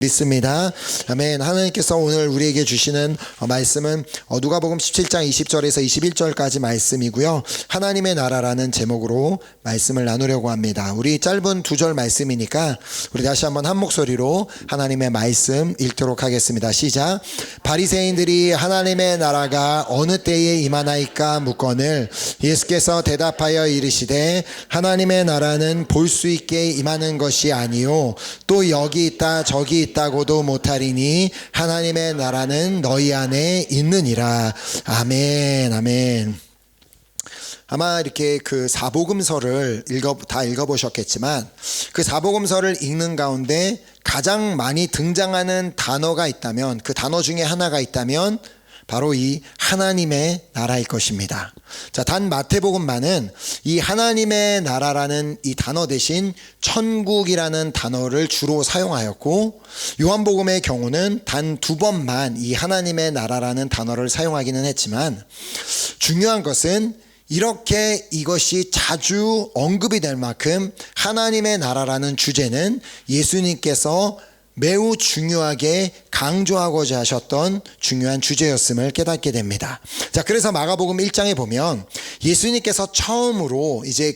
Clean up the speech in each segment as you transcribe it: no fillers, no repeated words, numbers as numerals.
믿습니다. 아멘. 하나님께서 오늘 우리에게 주시는 말씀은 누가복음 17장 20절에서 21절까지 말씀이고요. 하나님의 나라라는 제목으로 말씀을 나누려고 합니다. 우리 짧은 2절 말씀이니까 우리 다시 한번 한 목소리로 하나님의 말씀 읽도록 하겠습니다. 시작. 바리새인들이 하나님의 나라가 어느 때에 임하나이까 묻거늘 예수께서 대답하여 이르시되 하나님의 나라는 볼 수 있게 임하는 것이 아니요 또 여기 있다 저기 있다고도 못하리니 하나님의 나라는 너희 안에 있느니라. 아멘. 아멘. 아마 이렇게 그 사복음서를 다 읽어보셨겠지만 그 사복음서를 읽는 가운데 가장 많이 등장하는 단어가 있다면, 그 단어 중에 하나가 있다면 바로 이 하나님의 나라일 것입니다. 자, 단 마태복음만은 이 하나님의 나라라는 이 단어 대신 천국이라는 단어를 주로 사용하였고, 요한복음의 경우는 단 2번만 이 하나님의 나라라는 단어를 사용하기는 했지만, 중요한 것은 이렇게 이것이 자주 언급이 될 만큼 하나님의 나라라는 주제는 예수님께서 매우 중요하게 강조하고자 하셨던 중요한 주제였음을 깨닫게 됩니다. 자, 그래서 마가복음 1장에 보면 예수님께서 처음으로 이제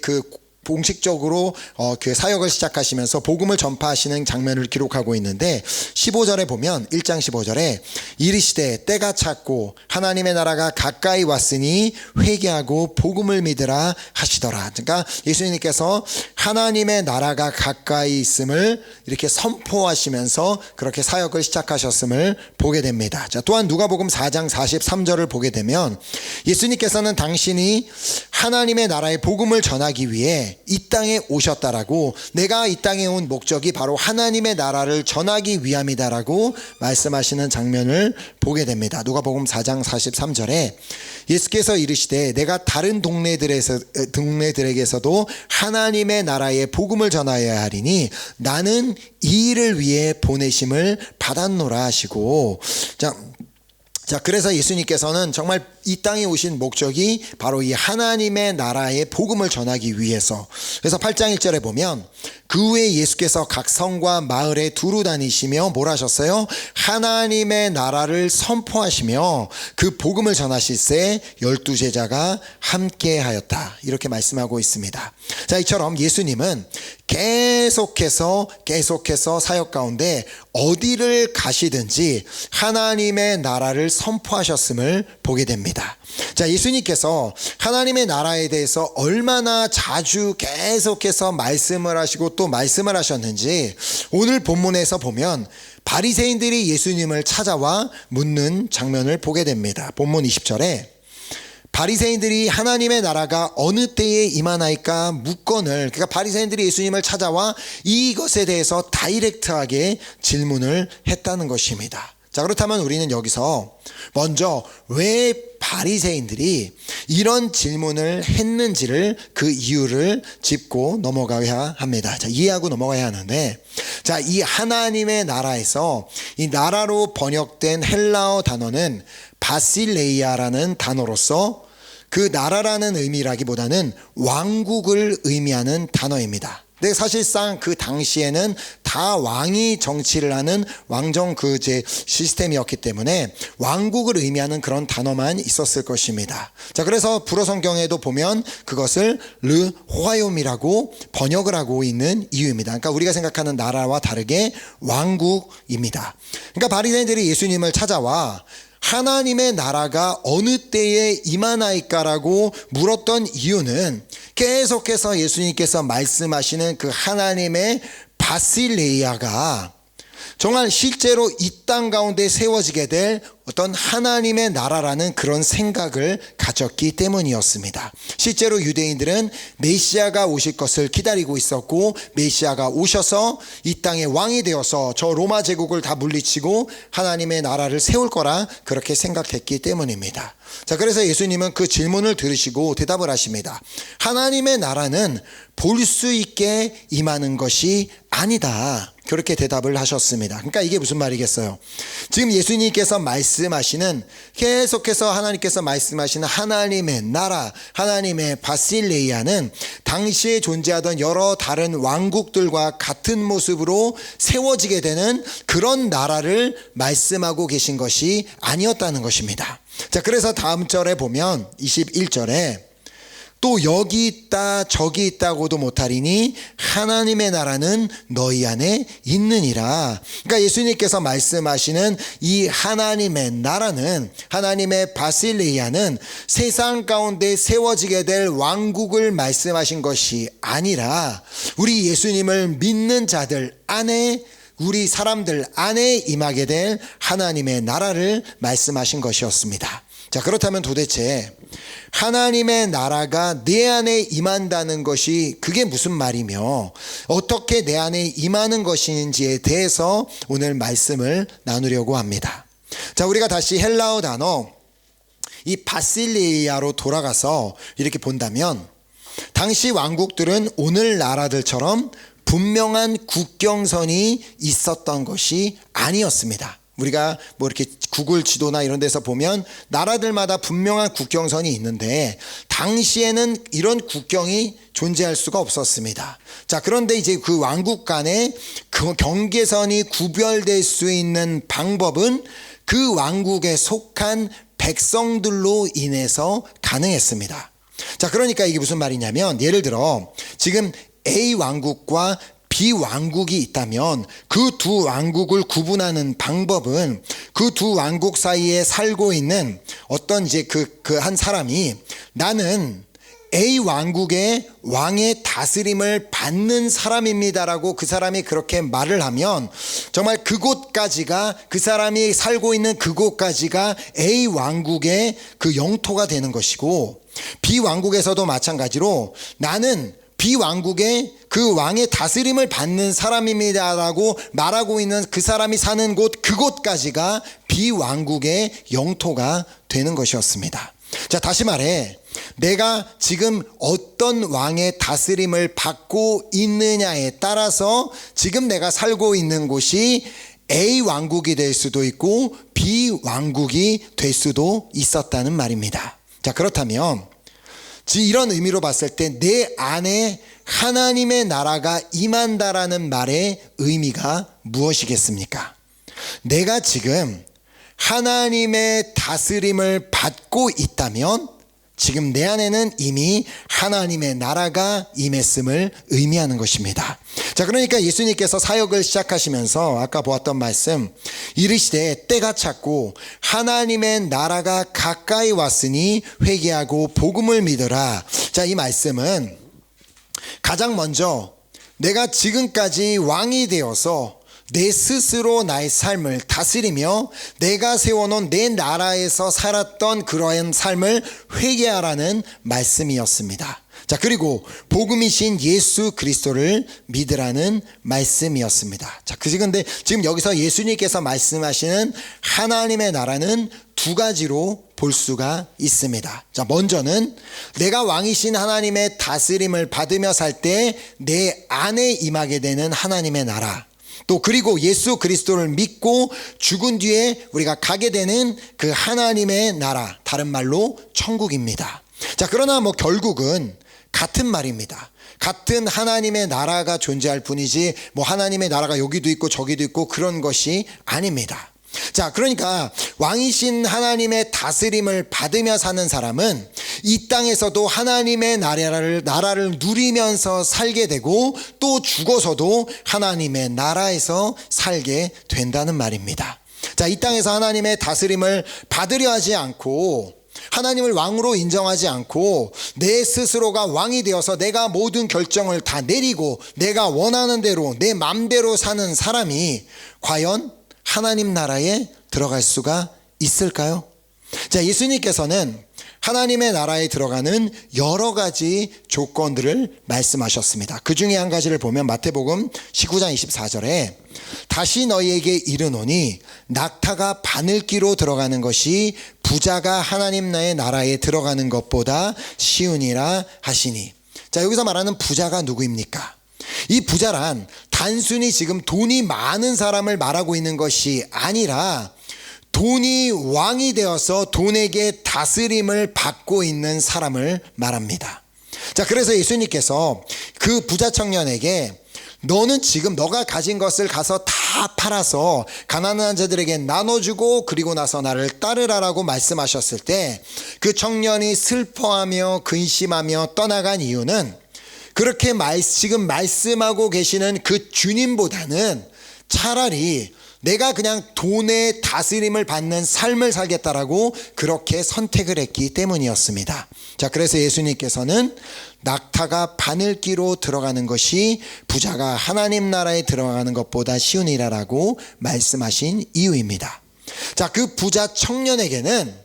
공식적으로 그 사역을 시작하시면서 복음을 전파하시는 장면을 기록하고 있는데, 15절에 보면 1장 15절에 이르시되 때가 찼고 하나님의 나라가 가까이 왔으니 회개하고 복음을 믿으라 하시더라. 그러니까 예수님께서 하나님의 나라가 가까이 있음을 이렇게 선포하시면서 그렇게 사역을 시작하셨음을 보게 됩니다. 자, 또한 누가복음 4장 43절을 보게 되면 예수님께서는 당신이 하나님의 나라의 복음을 전하기 위해 이 땅에 오셨다라고, 내가 이 땅에 온 목적이 바로 하나님의 나라를 전하기 위함이다라고 말씀하시는 장면을 보게 됩니다. 누가복음 4장 43절에 예수께서 이르시되 내가 다른 동네들에게서도 하나님의 나라의 복음을 전하여야 하리니 나는 이 일을 위해 보내심을 받았노라 하시고, 자, 그래서 예수님께서는 정말 이 땅에 오신 목적이 바로 이 하나님의 나라의 복음을 전하기 위해서, 그래서 8장 1절에 보면 그 후에 예수께서 각 성과 마을에 두루 다니시며 뭘 하셨어요? 하나님의 나라를 선포하시며 그 복음을 전하실새 12제자가 함께 하였다, 이렇게 말씀하고 있습니다. 자, 이처럼 예수님은 계속해서 사역 가운데 어디를 가시든지 하나님의 나라를 선포하셨음을 보게 됩니다. 자, 예수님께서 하나님의 나라에 대해서 얼마나 자주 계속해서 말씀을 하시고 또 말씀을 하셨는지 오늘 본문에서 보면 바리새인들이 예수님을 찾아와 묻는 장면을 보게 됩니다. 본문 20절에 바리새인들이 하나님의 나라가 어느 때에 임하나이까 묻거늘, 그러니까 바리새인들이 예수님을 찾아와 이것에 대해서 다이렉트하게 질문을 했다는 것입니다. 자, 그렇다면 우리는 여기서 먼저 왜 바리새인들이 이런 질문을 했는지를, 그 이유를 짚고 넘어가야 합니다. 자, 이해하고 넘어가야 하는데, 자, 이 하나님의 나라에서 이 나라로 번역된 헬라어 단어는 바실레이아라는 단어로서 그 나라라는 의미라기보다는 왕국을 의미하는 단어입니다. 근데 사실상 그 당시에는 다 왕이 정치를 하는 왕정 시스템이었기 때문에 왕국을 의미하는 그런 단어만 있었을 것입니다. 자, 그래서 불어 성경에도 보면 그것을 르호하욤이라고 번역을 하고 있는 이유입니다. 그러니까 우리가 생각하는 나라와 다르게 왕국입니다. 그러니까 바리새인들이 예수님을 찾아와 하나님의 나라가 어느 때에 임하나이까라고 물었던 이유는 계속해서 예수님께서 말씀하시는 그 하나님의 바실레이아가 정말 실제로 이 땅 가운데 세워지게 될 어떤 하나님의 나라라는 그런 생각을 가졌기 때문이었습니다. 실제로 유대인들은 메시아가 오실 것을 기다리고 있었고, 메시아가 오셔서 이 땅의 왕이 되어서 저 로마 제국을 다 물리치고 하나님의 나라를 세울 거라 그렇게 생각했기 때문입니다. 자, 그래서 예수님은 그 질문을 들으시고 대답을 하십니다. 하나님의 나라는 볼 수 있게 임하는 것이 아니다. 그렇게 대답을 하셨습니다. 그러니까 이게 무슨 말이겠어요? 지금 예수님께서 말씀하시는, 계속해서 하나님께서 말씀하시는 하나님의 나라, 하나님의 바실레이아는 당시에 존재하던 여러 다른 왕국들과 같은 모습으로 세워지게 되는 그런 나라를 말씀하고 계신 것이 아니었다는 것입니다. 자, 그래서 다음 절에 보면 21절에 또 여기 있다 저기 있다고도 못하리니 하나님의 나라는 너희 안에 있느니라. 그러니까 예수님께서 말씀하시는 이 하나님의 나라는, 하나님의 바실레이아는 세상 가운데 세워지게 될 왕국을 말씀하신 것이 아니라 우리 예수님을 믿는 자들 안에, 우리 사람들 안에 임하게 될 하나님의 나라를 말씀하신 것이었습니다. 자, 그렇다면 도대체 하나님의 나라가 내 안에 임한다는 것이 그게 무슨 말이며 어떻게 내 안에 임하는 것인지에 대해서 오늘 말씀을 나누려고 합니다. 자, 우리가 다시 헬라어 단어 이 바실레이아로 돌아가서 이렇게 본다면, 당시 왕국들은 오늘 나라들처럼 분명한 국경선이 있었던 것이 아니었습니다. 우리가 뭐 이렇게 구글 지도나 이런 데서 보면 나라들마다 분명한 국경선이 있는데 당시에는 이런 국경이 존재할 수가 없었습니다. 자, 그런데 이제 그 왕국 간의 그 경계선이 구별될 수 있는 방법은 그 왕국에 속한 백성들로 인해서 가능했습니다. 자, 그러니까 이게 무슨 말이냐면, 예를 들어 지금 A 왕국과 B 왕국이 있다면 그 두 왕국을 구분하는 방법은 그 두 왕국 사이에 살고 있는 어떤 이제 그 한 사람이 나는 A 왕국의 왕의 다스림을 받는 사람입니다라고 그 사람이 그렇게 말을 하면 정말 그곳까지가, 그 사람이 살고 있는 그곳까지가 A 왕국의 그 영토가 되는 것이고, B 왕국에서도 마찬가지로 나는 B 왕국의 그 왕의 다스림을 받는 사람입니다라고 말하고 있는 그 사람이 사는 곳, 그곳까지가 B 왕국의 영토가 되는 것이었습니다. 자, 다시 말해 내가 지금 어떤 왕의 다스림을 받고 있느냐에 따라서 지금 내가 살고 있는 곳이 A 왕국이 될 수도 있고 B 왕국이 될 수도 있었다는 말입니다. 자, 그렇다면 이런 의미로 봤을 때 내 안에 하나님의 나라가 임한다라는 말의 의미가 무엇이겠습니까? 내가 지금 하나님의 다스림을 받고 있다면 지금 내 안에는 이미 하나님의 나라가 임했음을 의미하는 것입니다. 자, 그러니까 예수님께서 사역을 시작하시면서 아까 보았던 말씀, 이르시되 때가 찼고 하나님의 나라가 가까이 왔으니 회개하고 복음을 믿으라. 자, 이 말씀은 가장 먼저 내가 지금까지 왕이 되어서 내 스스로 나의 삶을 다스리며 내가 세워놓은 내 나라에서 살았던 그러한 삶을 회개하라는 말씀이었습니다. 자, 그리고 복음이신 예수 그리스도를 믿으라는 말씀이었습니다. 자, 근데 지금 여기서 예수님께서 말씀하시는 하나님의 나라는 두 가지로 볼 수가 있습니다. 자, 먼저는 내가 왕이신 하나님의 다스림을 받으며 살 때 내 안에 임하게 되는 하나님의 나라, 또 그리고 예수 그리스도를 믿고 죽은 뒤에 우리가 가게 되는 그 하나님의 나라, 다른 말로 천국입니다. 자, 그러나 뭐 결국은 같은 말입니다. 같은 하나님의 나라가 존재할 뿐이지 뭐 하나님의 나라가 여기도 있고 저기도 있고 그런 것이 아닙니다. 자, 그러니까 왕이신 하나님의 다스림을 받으며 사는 사람은 이 땅에서도 하나님의 나라를 누리면서 살게 되고 또 죽어서도 하나님의 나라에서 살게 된다는 말입니다. 자, 이 땅에서 하나님의 다스림을 받으려 하지 않고 하나님을 왕으로 인정하지 않고 내 스스로가 왕이 되어서 내가 모든 결정을 다 내리고 내가 원하는 대로 내 맘대로 사는 사람이 과연 하나님 나라에 들어갈 수가 있을까요? 자, 예수님께서는 하나님의 나라에 들어가는 여러 가지 조건들을 말씀하셨습니다. 그 중에 한 가지를 보면 마태복음 19장 24절에 다시 너희에게 이르노니 낙타가 바늘기로 들어가는 것이 부자가 하나님 나라에 들어가는 것보다 쉬우니라 하시니. 자, 여기서 말하는 부자가 누구입니까? 이 부자란 단순히 지금 돈이 많은 사람을 말하고 있는 것이 아니라 돈이 왕이 되어서 돈에게 다스림을 받고 있는 사람을 말합니다. 자, 그래서 예수님께서 그 부자 청년에게 너는 지금 너가 가진 것을 가서 다 팔아서 가난한 자들에게 나눠주고 그리고 나서 나를 따르라라고 말씀하셨을 때 그 청년이 슬퍼하며 근심하며 떠나간 이유는 그렇게 지금 말씀하고 계시는 그 주님보다는 차라리 내가 그냥 돈의 다스림을 받는 삶을 살겠다라고 그렇게 선택을 했기 때문이었습니다. 자, 그래서 예수님께서는 낙타가 바늘기로 들어가는 것이 부자가 하나님 나라에 들어가는 것보다 쉬우니라라고 말씀하신 이유입니다. 자, 그 부자 청년에게는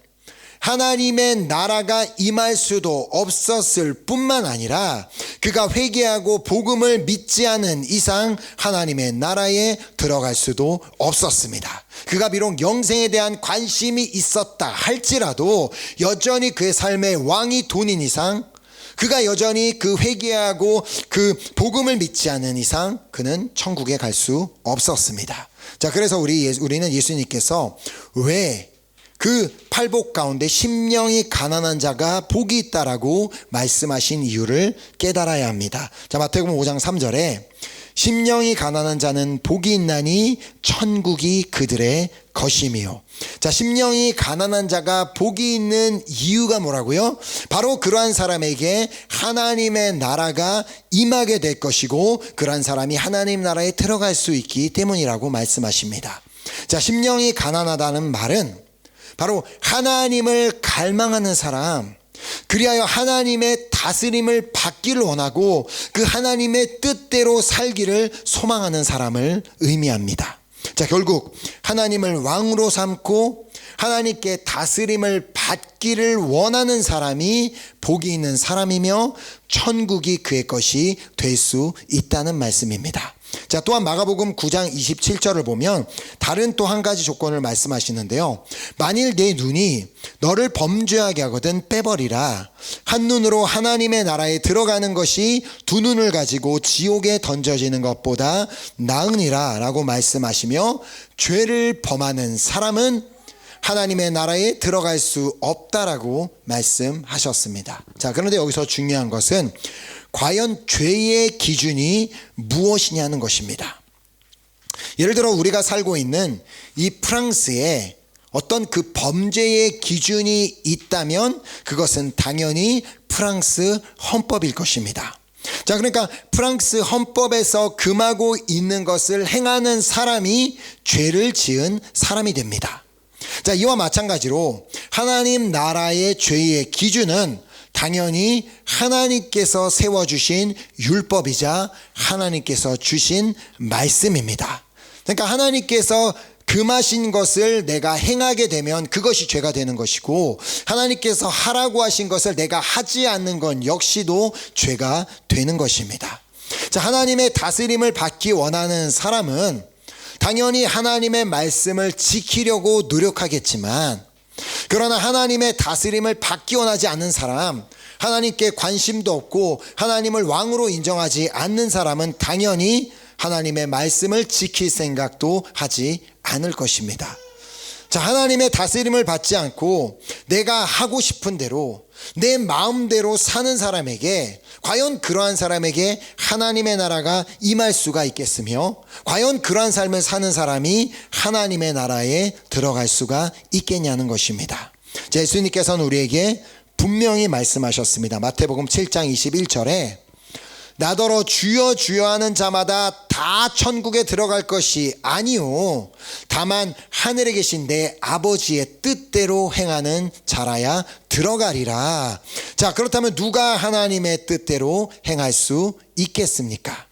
하나님의 나라가 임할 수도 없었을 뿐만 아니라 그가 회개하고 복음을 믿지 않은 이상 하나님의 나라에 들어갈 수도 없었습니다. 그가 비록 영생에 대한 관심이 있었다 할지라도 여전히 그의 삶의 왕이 돈인 이상 그가 여전히 그 회개하고 그 복음을 믿지 않은 이상 그는 천국에 갈 수 없었습니다. 자, 그래서 우리는 예수님께서 왜 그 팔복 가운데 심령이 가난한 자가 복이 있다라고 말씀하신 이유를 깨달아야 합니다. 자, 마태복음 5장 3절에 심령이 가난한 자는 복이 있나니 천국이 그들의 것이미요. 자, 심령이 가난한 자가 복이 있는 이유가 뭐라고요? 바로 그러한 사람에게 하나님의 나라가 임하게 될 것이고 그러한 사람이 하나님 나라에 들어갈 수 있기 때문이라고 말씀하십니다. 자, 심령이 가난하다는 말은 바로 하나님을 갈망하는 사람, 그리하여 하나님의 다스림을 받기를 원하고 그 하나님의 뜻대로 살기를 소망하는 사람을 의미합니다. 자, 결국 하나님을 왕으로 삼고 하나님께 다스림을 받기를 원하는 사람이 복이 있는 사람이며 천국이 그의 것이 될 수 있다는 말씀입니다. 자, 또한 마가복음 9장 27절을 보면 다른 또 한 가지 조건을 말씀하시는데요. 만일 내 눈이 너를 범죄하게 하거든 빼버리라. 한 눈으로 하나님의 나라에 들어가는 것이 두 눈을 가지고 지옥에 던져지는 것보다 나으니라 라고 말씀하시며 죄를 범하는 사람은 하나님의 나라에 들어갈 수 없다라고 말씀하셨습니다. 자, 그런데 여기서 중요한 것은 과연 죄의 기준이 무엇이냐는 것입니다. 예를 들어 우리가 살고 있는 이 프랑스에 어떤 그 범죄의 기준이 있다면 그것은 당연히 프랑스 헌법일 것입니다. 자, 그러니까 프랑스 헌법에서 금하고 있는 것을 행하는 사람이 죄를 지은 사람이 됩니다. 자, 이와 마찬가지로 하나님 나라의 죄의 기준은 당연히 하나님께서 세워주신 율법이자 하나님께서 주신 말씀입니다. 그러니까 하나님께서 금하신 것을 내가 행하게 되면 그것이 죄가 되는 것이고 하나님께서 하라고 하신 것을 내가 하지 않는 건 역시도 죄가 되는 것입니다. 자, 하나님의 다스림을 받기 원하는 사람은 당연히 하나님의 말씀을 지키려고 노력하겠지만 그러나 하나님의 다스림을 받기 원하지 않는 사람, 하나님께 관심도 없고 하나님을 왕으로 인정하지 않는 사람은 당연히 하나님의 말씀을 지킬 생각도 하지 않을 것입니다. 자, 하나님의 다스림을 받지 않고 내가 하고 싶은 대로 내 마음대로 사는 사람에게 과연 그러한 사람에게 하나님의 나라가 임할 수가 있겠으며 과연 그러한 삶을 사는 사람이 하나님의 나라에 들어갈 수가 있겠냐는 것입니다. 자, 예수님께서는 우리에게 분명히 말씀하셨습니다. 마태복음 7장 21절에 나더러 주여 주여 하는 자마다 다 천국에 들어갈 것이 아니요 다만 하늘에 계신 내 아버지의 뜻대로 행하는 자라야 들어가리라. 자, 그렇다면 누가 하나님의 뜻대로 행할 수 있겠습니까?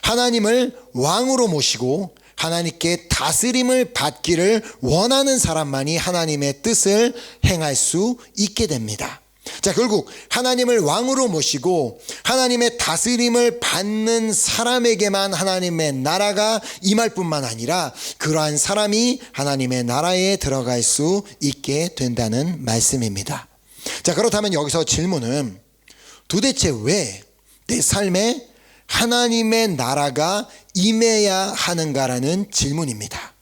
하나님을 왕으로 모시고 하나님께 다스림을 받기를 원하는 사람만이 하나님의 뜻을 행할 수 있게 됩니다. 자, 결국 하나님을 왕으로 모시고 하나님의 다스림을 받는 사람에게만 하나님의 나라가 임할 뿐만 아니라 그러한 사람이 하나님의 나라에 들어갈 수 있게 된다는 말씀입니다. 자, 그렇다면 여기서 질문은 도대체 왜 내 삶에 하나님의 나라가 임해야 하는가라는 질문입니다.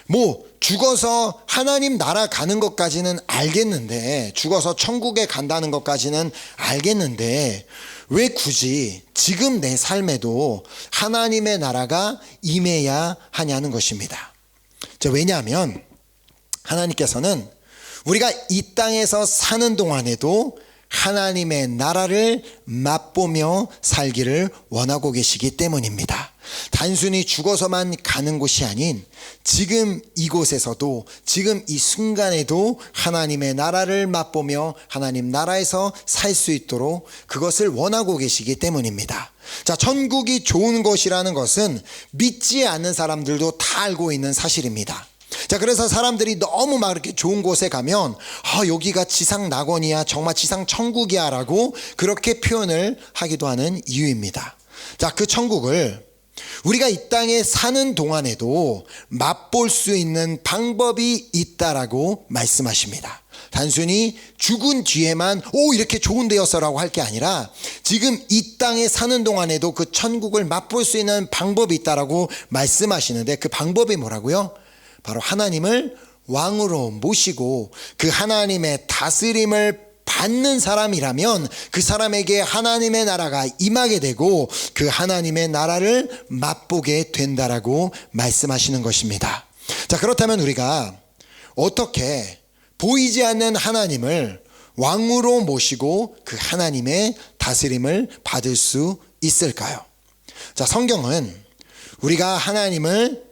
뭐 죽어서 하나님 나라 가는 것까지는 알겠는데, 죽어서 천국에 간다는 것까지는 알겠는데 왜 굳이 지금 내 삶에도 하나님의 나라가 임해야 하냐는 것입니다. 왜냐하면 하나님께서는 우리가 이 땅에서 사는 동안에도 하나님의 나라를 맛보며 살기를 원하고 계시기 때문입니다. 단순히 죽어서만 가는 곳이 아닌 지금 이곳에서도, 지금 이 순간에도 하나님의 나라를 맛보며 하나님 나라에서 살 수 있도록 그것을 원하고 계시기 때문입니다. 자, 천국이 좋은 곳이라는 것은 믿지 않는 사람들도 다 알고 있는 사실입니다. 자, 그래서 사람들이 너무 막 이렇게 좋은 곳에 가면 여기가 지상 낙원이야, 정말 지상 천국이야 라고 그렇게 표현을 하기도 하는 이유입니다. 자, 그 천국을 우리가 이 땅에 사는 동안에도 맛볼 수 있는 방법이 있다라고 말씀하십니다. 단순히 죽은 뒤에만 이렇게 좋은 데였어라고 할 게 아니라 지금 이 땅에 사는 동안에도 그 천국을 맛볼 수 있는 방법이 있다라고 말씀하시는데, 그 방법이 뭐라고요? 바로 하나님을 왕으로 모시고 그 하나님의 다스림을 받는 사람이라면 그 사람에게 하나님의 나라가 임하게 되고 그 하나님의 나라를 맛보게 된다라고 말씀하시는 것입니다. 자, 그렇다면 우리가 어떻게 보이지 않는 하나님을 왕으로 모시고 그 하나님의 다스림을 받을 수 있을까요? 자, 성경은 우리가 하나님을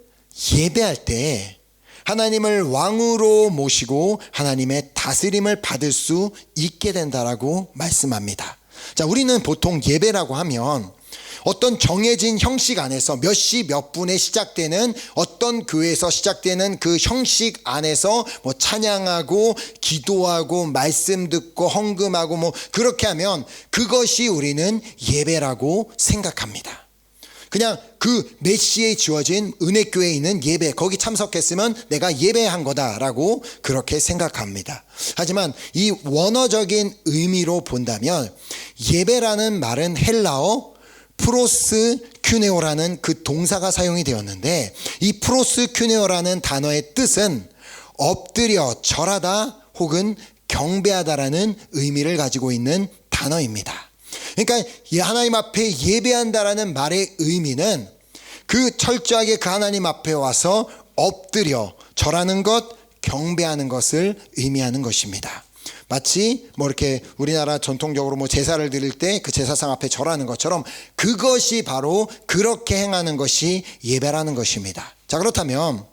예배할 때 하나님을 왕으로 모시고 하나님의 다스림을 받을 수 있게 된다라고 말씀합니다. 자, 우리는 보통 예배라고 하면 어떤 정해진 형식 안에서 몇 시 몇 분에 시작되는, 어떤 교회에서 시작되는 그 형식 안에서 뭐 찬양하고 기도하고 말씀 듣고 헌금하고 뭐 그렇게 하면 그것이 우리는 예배라고 생각합니다. 그냥 그 몇 시에 지어진 은혜교회에 있는 예배, 거기 참석했으면 내가 예배한 거다라고 그렇게 생각합니다. 하지만 이 원어적인 의미로 본다면 예배라는 말은 헬라어 프로스큐네오라는 그 동사가 사용이 되었는데, 이 프로스큐네오라는 단어의 뜻은 엎드려 절하다 혹은 경배하다라는 의미를 가지고 있는 단어입니다. 그러니까 하나님 앞에 예배한다라는 말의 의미는 그 철저하게 그 하나님 앞에 와서 엎드려 절하는 것, 경배하는 것을 의미하는 것입니다. 마치 뭐 이렇게 우리나라 전통적으로 뭐 제사를 드릴 때 그 제사상 앞에 절하는 것처럼 그것이 바로 그렇게 행하는 것이 예배라는 것입니다. 자, 그렇다면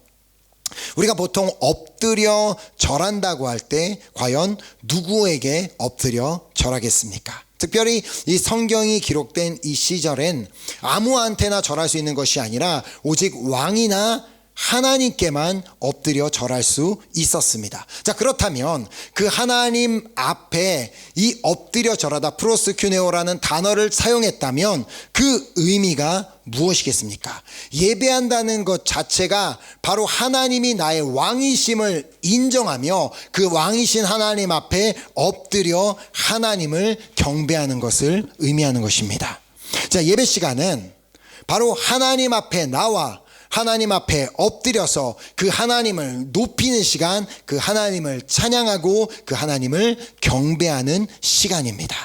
우리가 보통 엎드려 절한다고 할 때 과연 누구에게 엎드려 절하겠습니까? 특별히 이 성경이 기록된 이 시절엔 아무한테나 절할 수 있는 것이 아니라 오직 왕이나 하나님께만 엎드려 절할 수 있었습니다. 자, 그렇다면 그 하나님 앞에 이 엎드려 절하다, 프로스큐네오라는 단어를 사용했다면 그 의미가 무엇이겠습니까? 예배한다는 것 자체가 바로 하나님이 나의 왕이심을 인정하며 그 왕이신 하나님 앞에 엎드려 하나님을 경배하는 것을 의미하는 것입니다. 자, 예배 시간은 바로 하나님 앞에 나와 하나님 앞에 엎드려서 그 하나님을 높이는 시간, 그 하나님을 찬양하고 그 하나님을 경배하는 시간입니다.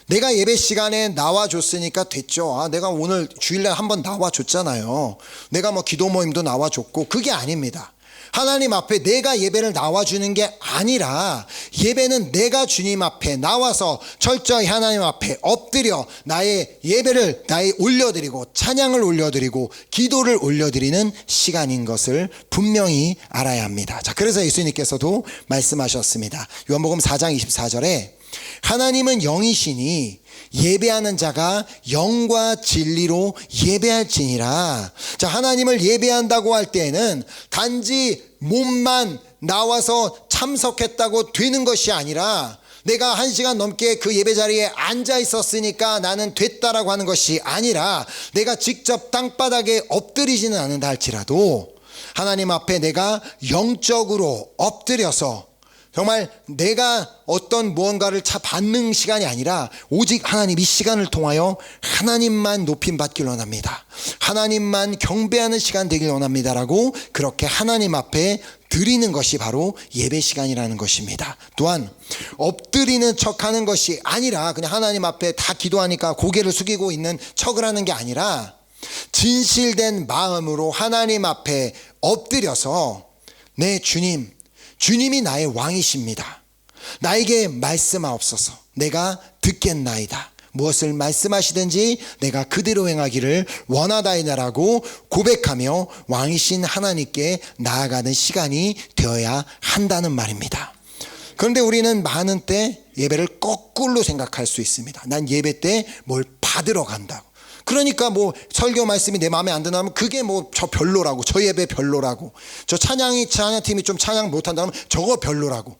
내가 예배 시간에 나와줬으니까 됐죠. 내가 오늘 주일날 한번 나와줬잖아요. 내가 뭐 기도 모임도 나와줬고, 그게 아닙니다. 하나님 앞에 내가 예배를 나와주는 게 아니라 예배는 내가 주님 앞에 나와서 철저히 하나님 앞에 엎드려 나의 예배를 올려드리고 찬양을 올려드리고 기도를 올려드리는 시간인 것을 분명히 알아야 합니다. 자, 그래서 예수님께서도 말씀하셨습니다. 요한복음 4장 24절에 하나님은 영이시니 예배하는 자가 영과 진리로 예배할지니라. 자, 하나님을 예배한다고 할 때에는 단지 몸만 나와서 참석했다고 되는 것이 아니라 내가 1시간 넘게 그 예배 자리에 앉아 있었으니까 나는 됐다라고 하는 것이 아니라 내가 직접 땅바닥에 엎드리지는 않는다 할지라도 하나님 앞에 내가 영적으로 엎드려서 정말 내가 어떤 무언가를 받는 시간이 아니라 오직 하나님, 이 시간을 통하여 하나님만 높임 받기를 원합니다. 하나님만 경배하는 시간 되길 원합니다라고 그렇게 하나님 앞에 드리는 것이 바로 예배 시간이라는 것입니다. 또한 엎드리는 척하는 것이 아니라 그냥 하나님 앞에 다 기도하니까 고개를 숙이고 있는 척을 하는 게 아니라 진실된 마음으로 하나님 앞에 엎드려서 내 주님이 나의 왕이십니다. 나에게 말씀하옵소서. 내가 듣겠나이다. 무엇을 말씀하시든지 내가 그대로 행하기를 원하다이다라고 고백하며 왕이신 하나님께 나아가는 시간이 되어야 한다는 말입니다. 그런데 우리는 많은 때 예배를 거꾸로 생각할 수 있습니다. 난 예배 때 뭘 받으러 간다고. 그러니까 뭐 설교 말씀이 내 마음에 안 드나면 그게 뭐 저 별로라고, 저 예배 별로라고, 저 찬양팀이 좀 찬양 못한다면 저거 별로라고.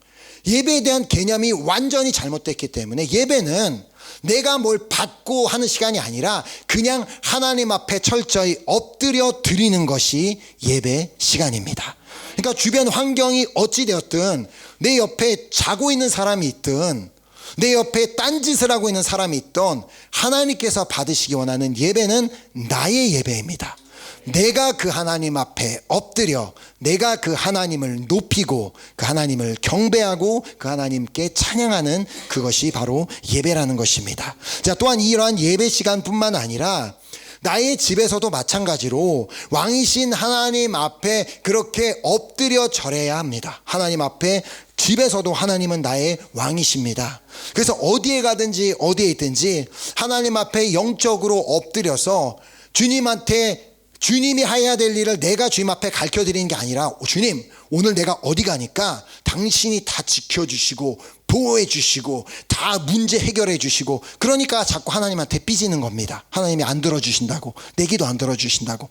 예배에 대한 개념이 완전히 잘못됐기 때문에 예배는 내가 뭘 받고 하는 시간이 아니라 그냥 하나님 앞에 철저히 엎드려 드리는 것이 예배 시간입니다. 그러니까 주변 환경이 어찌 되었든 내 옆에 자고 있는 사람이 있든 내 옆에 딴짓을 하고 있는 사람이 있던 하나님께서 받으시기 원하는 예배는 나의 예배입니다. 내가 그 하나님 앞에 엎드려 내가 그 하나님을 높이고 그 하나님을 경배하고 그 하나님께 찬양하는 그것이 바로 예배라는 것입니다. 자, 또한 이러한 예배 시간뿐만 아니라 나의 집에서도 마찬가지로 왕이신 하나님 앞에 그렇게 엎드려 절해야 합니다. 하나님 앞에 집에서도 하나님은 나의 왕이십니다. 그래서 어디에 가든지 어디에 있든지 하나님 앞에 영적으로 엎드려서 주님이 해야 될 일을 내가 주님 앞에 가르쳐드리는 게 아니라 주님, 오늘 내가 어디 가니까 당신이 다 지켜주시고 보호해 주시고 다 문제 해결해 주시고 그러니까 자꾸 하나님한테 삐지는 겁니다. 하나님이 안 들어주신다고, 내 기도 안 들어주신다고.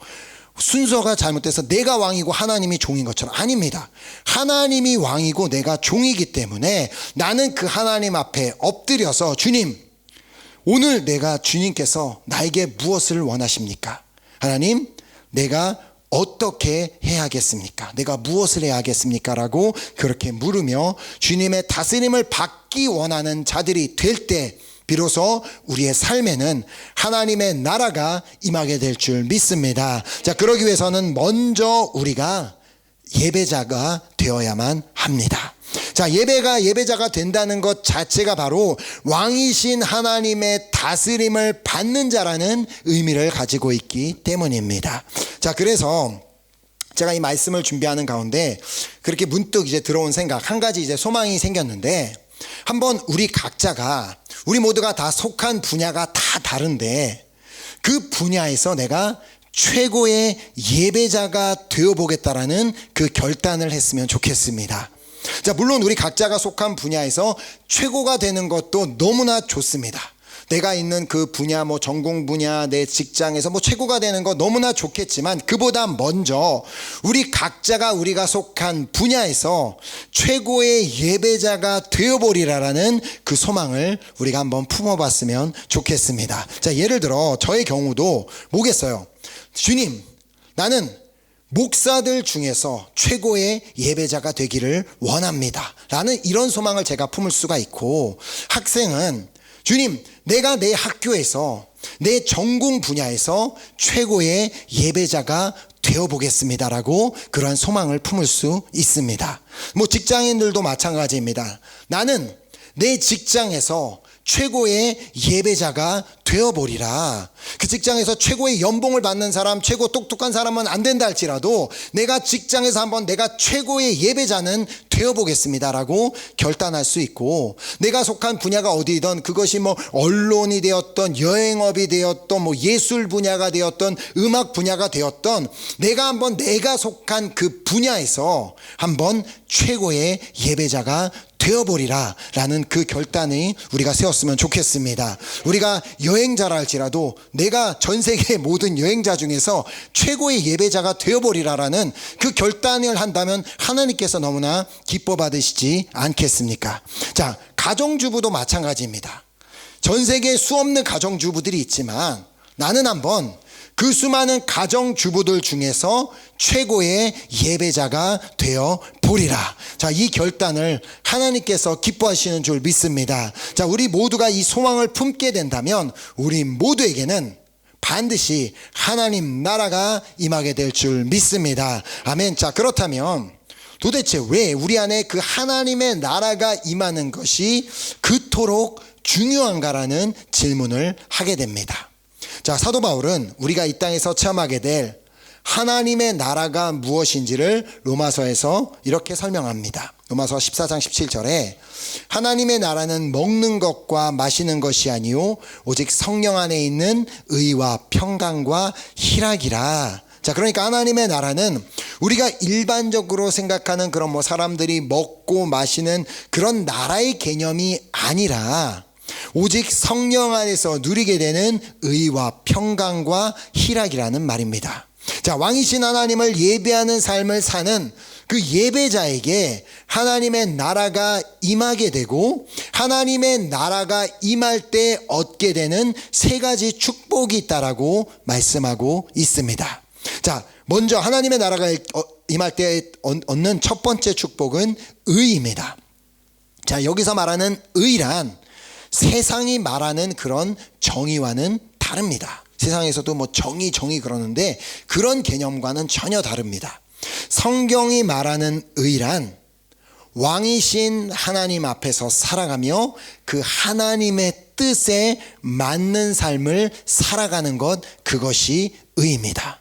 순서가 잘못돼서 내가 왕이고 하나님이 종인 것처럼. 아닙니다. 하나님이 왕이고 내가 종이기 때문에 나는 그 하나님 앞에 엎드려서 주님, 오늘 내가 주님께서 나에게 무엇을 원하십니까? 하나님, 내가 어떻게 해야겠습니까? 내가 무엇을 해야겠습니까? 라고 그렇게 물으며 주님의 다스림을 받기 원하는 자들이 될 때 비로소 우리의 삶에는 하나님의 나라가 임하게 될 줄 믿습니다. 자, 그러기 위해서는 먼저 우리가 예배자가 되어야만 합니다. 자, 예배자가 된다는 것 자체가 바로 왕이신 하나님의 다스림을 받는 자라는 의미를 가지고 있기 때문입니다. 자, 그래서 제가 이 말씀을 준비하는 가운데 그렇게 문득 이제 들어온 생각, 한 가지 이제 소망이 생겼는데, 한번 우리 모두가 다 속한 분야가 다 다른데 그 분야에서 내가 최고의 예배자가 되어보겠다라는 그 결단을 했으면 좋겠습니다. 자, 물론 우리 각자가 속한 분야에서 최고가 되는 것도 너무나 좋습니다. 내가 있는 그 분야, 뭐 전공 분야, 내 직장에서 뭐 최고가 되는 거 너무나 좋겠지만 그보다 먼저 우리 각자가 우리가 속한 분야에서 최고의 예배자가 되어보리라라는 그 소망을 우리가 한번 품어봤으면 좋겠습니다. 자, 예를 들어 저의 경우도 뭐겠어요? 주님, 나는 목사들 중에서 최고의 예배자가 되기를 원합니다 라는 이런 소망을 제가 품을 수가 있고, 학생은 주님, 내가 내 학교에서 내 전공 분야에서 최고의 예배자가 되어보겠습니다라고 그러한 소망을 품을 수 있습니다. 뭐 직장인들도 마찬가지입니다. 나는 내 직장에서 최고의 예배자가 되어보리라. 그 직장에서 최고의 연봉을 받는 사람, 최고 똑똑한 사람은 안 된다 할지라도 내가 직장에서 한번 내가 최고의 예배자는 되어보겠습니다라고 결단할 수 있고, 내가 속한 분야가 어디든 그것이 뭐 언론이 되었던 여행업이 되었던 뭐 예술 분야가 되었던 음악 분야가 되었던 내가 속한 그 분야에서 한번 최고의 예배자가 되어보리라 라는 그 결단이 우리가 세웠으면 좋겠습니다. 우리가 여행자라 할지라도 내가 전 세계 모든 여행자 중에서 최고의 예배자가 되어보리라 라는 그 결단을 한다면 하나님께서 너무나 기뻐 받으시지 않겠습니까? 자, 가정주부도 마찬가지입니다. 전 세계에 수없는 가정주부들이 있지만 나는 한번 그 수많은 가정주부들 중에서 최고의 예배자가 되어 보리라. 자, 이 결단을 하나님께서 기뻐하시는 줄 믿습니다. 자, 우리 모두가 이 소망을 품게 된다면 우리 모두에게는 반드시 하나님 나라가 임하게 될 줄 믿습니다. 아멘. 자, 그렇다면 도대체 왜 우리 안에 그 하나님의 나라가 임하는 것이 그토록 중요한가라는 질문을 하게 됩니다. 자, 사도 바울은 우리가 이 땅에서 체험하게 될 하나님의 나라가 무엇인지를 로마서에서 이렇게 설명합니다. 로마서 14장 17절에 하나님의 나라는 먹는 것과 마시는 것이 아니요 오직 성령 안에 있는 의와 평강과 희락이라. 자, 그러니까 하나님의 나라는 우리가 일반적으로 생각하는 그런 사람들이 먹고 마시는 그런 나라의 개념이 아니라 오직 성령 안에서 누리게 되는 의와 평강과 희락이라는 말입니다. 자, 왕이신 하나님을 예배하는 삶을 사는 그 예배자에게 하나님의 나라가 임하게 되고 하나님의 나라가 임할 때 얻게 되는 세 가지 축복이 있다라고 말씀하고 있습니다. 자, 먼저 하나님의 나라가 임할 때 얻는 첫 번째 축복은 의입니다. 자, 여기서 말하는 의란 세상이 말하는 그런 정의와는 다릅니다. 세상에서도 정의 그러는데 그런 개념과는 전혀 다릅니다. 성경이 말하는 의란 왕이신 하나님 앞에서 살아가며 그 하나님의 뜻에 맞는 삶을 살아가는 것, 그것이 의입니다.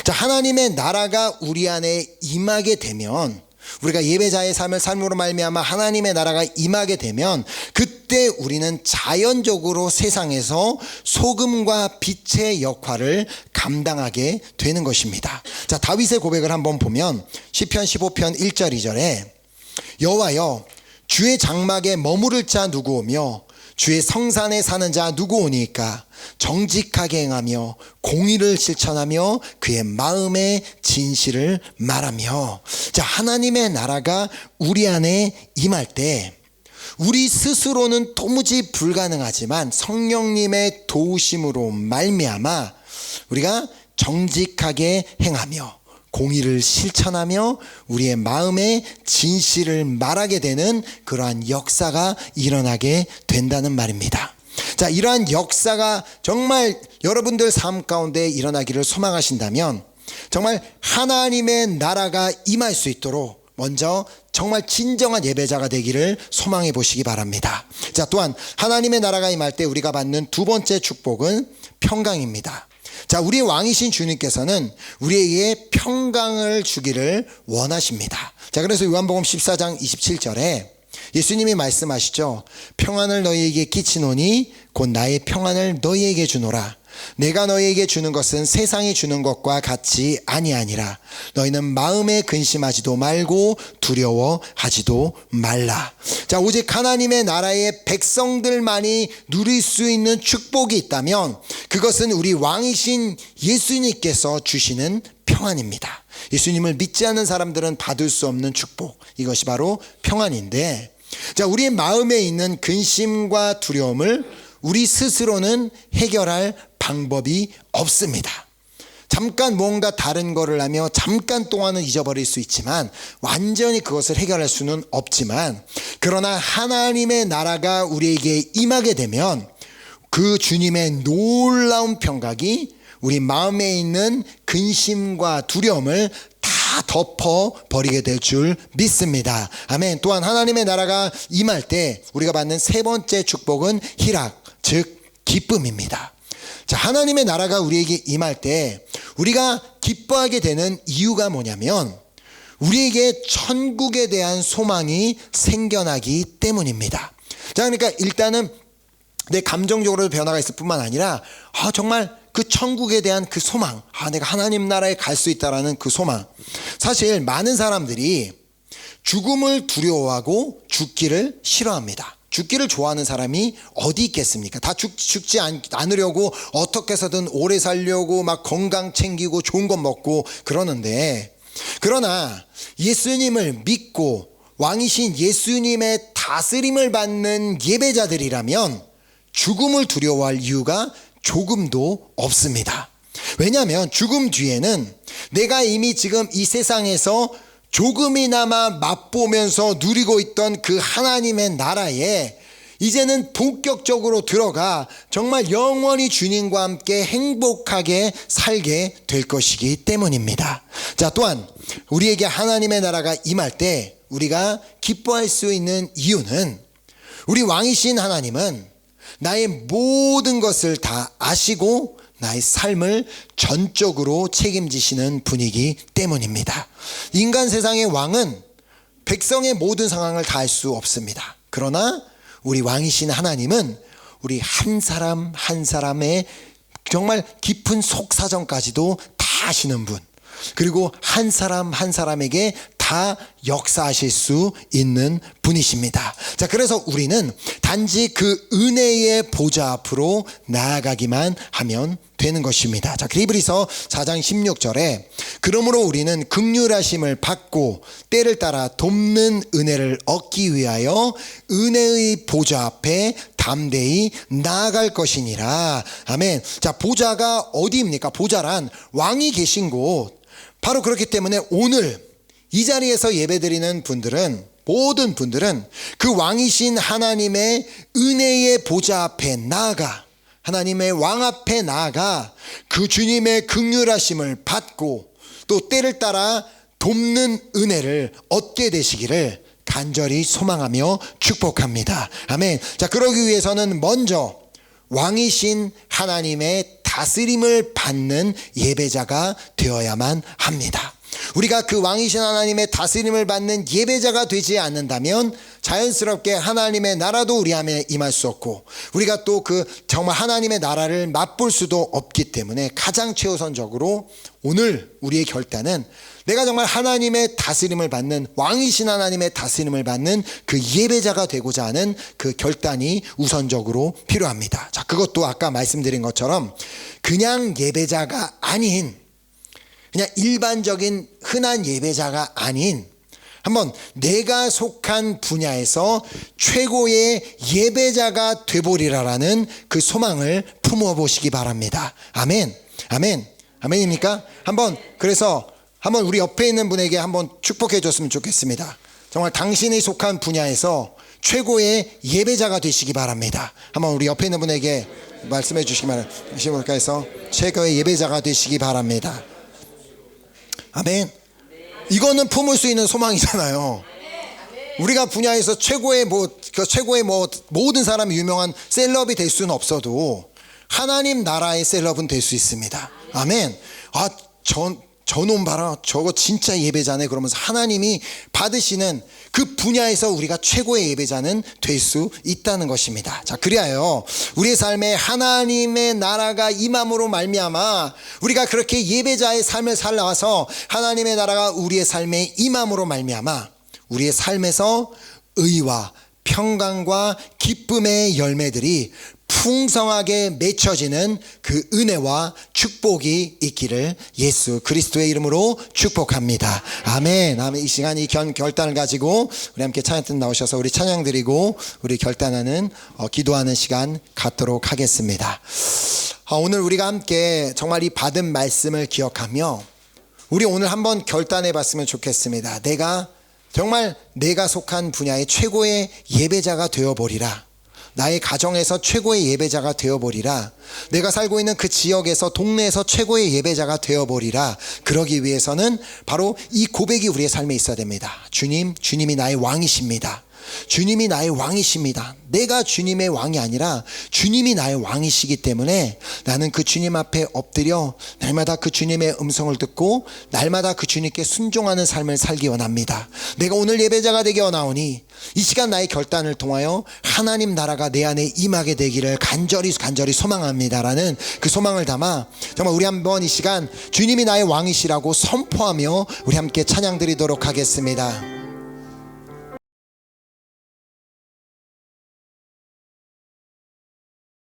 자, 하나님의 나라가 우리 안에 임하게 되면, 우리가 예배자의 삶을 삶으로 말미암아 하나님의 나라가 임하게 되면 그때 우리는 자연적으로 세상에서 소금과 빛의 역할을 감당하게 되는 것입니다. 자, 다윗의 고백을 한번 보면 시편 15편 1절 2절에 여호와여 주의 장막에 머무를 자 누구 오며 주의 성산에 사는 자 누구 오니까 정직하게 행하며 공의를 실천하며 그의 마음의 진실을 말하며. 자, 하나님의 나라가 우리 안에 임할 때 우리 스스로는 도무지 불가능하지만 성령님의 도우심으로 말미암아 우리가 정직하게 행하며 공의를 실천하며 우리의 마음의 진실을 말하게 되는 그러한 역사가 일어나게 된다는 말입니다. 자, 이러한 역사가 정말 여러분들 삶 가운데 일어나기를 소망하신다면 정말 하나님의 나라가 임할 수 있도록 먼저 정말 진정한 예배자가 되기를 소망해 보시기 바랍니다. 자, 또한 하나님의 나라가 임할 때 우리가 받는 두 번째 축복은 평강입니다. 자, 우리 왕이신 주님께서는 우리에게 평강을 주기를 원하십니다. 자, 그래서 요한복음 14장 27절에 예수님이 말씀하시죠. 평안을 너희에게 끼치노니 곧 나의 평안을 너희에게 주노라. 내가 너희에게 주는 것은 세상이 주는 것과 같이 아니하니라. 너희는 마음에 근심하지도 말고 두려워하지도 말라. 자, 오직 하나님의 나라의 백성들만이 누릴 수 있는 축복이 있다면 그것은 우리 왕이신 예수님께서 주시는 평안입니다. 예수님을 믿지 않는 사람들은 받을 수 없는 축복, 이것이 바로 평안인데, 자, 우리의 마음에 있는 근심과 두려움을 우리 스스로는 해결할 방법이 없습니다. 잠깐 뭔가 다른 거를 하며 잠깐 동안은 잊어버릴 수 있지만 완전히 그것을 해결할 수는 없지만, 그러나 하나님의 나라가 우리에게 임하게 되면 그 주님의 놀라운 평강이 우리 마음에 있는 근심과 두려움을 다 덮어버리게 될 줄 믿습니다. 아멘. 또한 하나님의 나라가 임할 때 우리가 받는 세 번째 축복은 희락, 즉 기쁨입니다. 자, 하나님의 나라가 우리에게 임할 때 우리가 기뻐하게 되는 이유가 뭐냐면 우리에게 천국에 대한 소망이 생겨나기 때문입니다. 자, 그러니까 일단은 내 감정적으로도 변화가 있을 뿐만 아니라 정말 그 천국에 대한 그 소망, 내가 하나님 나라에 갈 수 있다라는 그 소망. 사실 많은 사람들이 죽음을 두려워하고 죽기를 싫어합니다. 죽기를 좋아하는 사람이 어디 있겠습니까? 다 죽지 않으려고 어떻게 해서든 오래 살려고 막 건강 챙기고 좋은 것 먹고 그러는데, 그러나 예수님을 믿고 왕이신 예수님의 다스림을 받는 예배자들이라면 죽음을 두려워할 이유가 조금도 없습니다. 왜냐하면 죽음 뒤에는 내가 이미 지금 이 세상에서 조금이나마 맛보면서 누리고 있던 그 하나님의 나라에 이제는 본격적으로 들어가 정말 영원히 주님과 함께 행복하게 살게 될 것이기 때문입니다. 자, 또한 우리에게 하나님의 나라가 임할 때 우리가 기뻐할 수 있는 이유는 우리 왕이신 하나님은 나의 모든 것을 다 아시고 나의 삶을 전적으로 책임지시는 분이기 때문입니다. 인간 세상의 왕은 백성의 모든 상황을 다 알 수 없습니다. 그러나 우리 왕이신 하나님은 우리 한 사람 한 사람의 정말 깊은 속사정까지도 다 아시는 분, 그리고 한 사람 한 사람에게 다 역사하실 수 있는 분이십니다. 자, 그래서 우리는 단지 그 은혜의 보좌 앞으로 나아가기만 하면 되는 것입니다. 자, 히브리서 4장 16절에 그러므로 우리는 긍휼하심을 받고 때를 따라 돕는 은혜를 얻기 위하여 은혜의 보좌 앞에 담대히 나아갈 것이니라. 아멘. 자, 보좌가 어디입니까? 보좌란 왕이 계신 곳. 바로 그렇기 때문에 오늘 이 자리에서 예배드리는 분들은, 모든 분들은 그 왕이신 하나님의 은혜의 보좌 앞에 나아가, 하나님의 왕 앞에 나아가 그 주님의 긍휼하심을 받고 또 때를 따라 돕는 은혜를 얻게 되시기를 간절히 소망하며 축복합니다. 아멘. 자, 그러기 위해서는 먼저 왕이신 하나님의 다스림을 받는 예배자가 되어야만 합니다. 우리가 그 왕이신 하나님의 다스림을 받는 예배자가 되지 않는다면 자연스럽게 하나님의 나라도 우리 안에 임할 수 없고 우리가 또 그 정말 하나님의 나라를 맛볼 수도 없기 때문에 가장 최우선적으로 오늘 우리의 결단은 내가 정말 하나님의 다스림을 받는, 왕이신 하나님의 다스림을 받는 그 예배자가 되고자 하는 그 결단이 우선적으로 필요합니다. 자, 그것도 아까 말씀드린 것처럼 그냥 예배자가 아닌, 그냥 일반적인 흔한 예배자가 아닌, 한번 내가 속한 분야에서 최고의 예배자가 되보리라라는 그 소망을 품어보시기 바랍니다. 아멘. 아멘. 아멘입니까? 그래서 한번 우리 옆에 있는 분에게 한번 축복해 줬으면 좋겠습니다. 정말 당신이 속한 분야에서 최고의 예배자가 되시기 바랍니다. 한번 우리 옆에 있는 분에게 말씀해 주시기 바랍니다. 해서 최고의 예배자가 되시기 바랍니다. 아멘. 이거는 품을 수 있는 소망이잖아요. 우리가 분야에서 최고의 모든 사람이 유명한 셀럽이 될 수는 없어도 하나님 나라의 셀럽은 될 수 있습니다. 아멘. 아, 저놈 봐라, 저거 진짜 예배자네, 그러면서 하나님이 받으시는 그 분야에서 우리가 최고의 예배자는 될 수 있다는 것입니다. 자, 그리하여 우리의 삶에 하나님의 나라가 임함으로 말미암아 우리가 그렇게 예배자의 삶을 살아와서 하나님의 나라가 우리의 삶에 임함으로 말미암아 우리의 삶에서 의와 평강과 기쁨의 열매들이 풍성하게 맺혀지는 그 은혜와 축복이 있기를 예수 그리스도의 이름으로 축복합니다. 아멘. 아멘. 이 시간 이 결단을 가지고 우리 함께 찬양팀 나오셔서 우리 찬양 드리고 우리 결단하는 기도하는 시간 갖도록 하겠습니다. 오늘 우리가 함께 정말 이 받은 말씀을 기억하며 우리 오늘 한번 결단해 봤으면 좋겠습니다. 정말 내가 속한 분야의 최고의 예배자가 되어버리라. 나의 가정에서 최고의 예배자가 되어버리라. 내가 살고 있는 그 지역에서, 동네에서 최고의 예배자가 되어버리라. 그러기 위해서는 바로 이 고백이 우리의 삶에 있어야 됩니다. 주님이 나의 왕이십니다. 주님이 나의 왕이십니다. 내가 주님의 왕이 아니라 주님이 나의 왕이시기 때문에 나는 그 주님 앞에 엎드려 날마다 그 주님의 음성을 듣고 날마다 그 주님께 순종하는 삶을 살기 원합니다. 내가 오늘 예배자가 되기 원하오니 이 시간 나의 결단을 통하여 하나님 나라가 내 안에 임하게 되기를 간절히 소망합니다라는 그 소망을 담아 정말 우리 한번 이 시간 주님이 나의 왕이시라고 선포하며 우리 함께 찬양 드리도록 하겠습니다.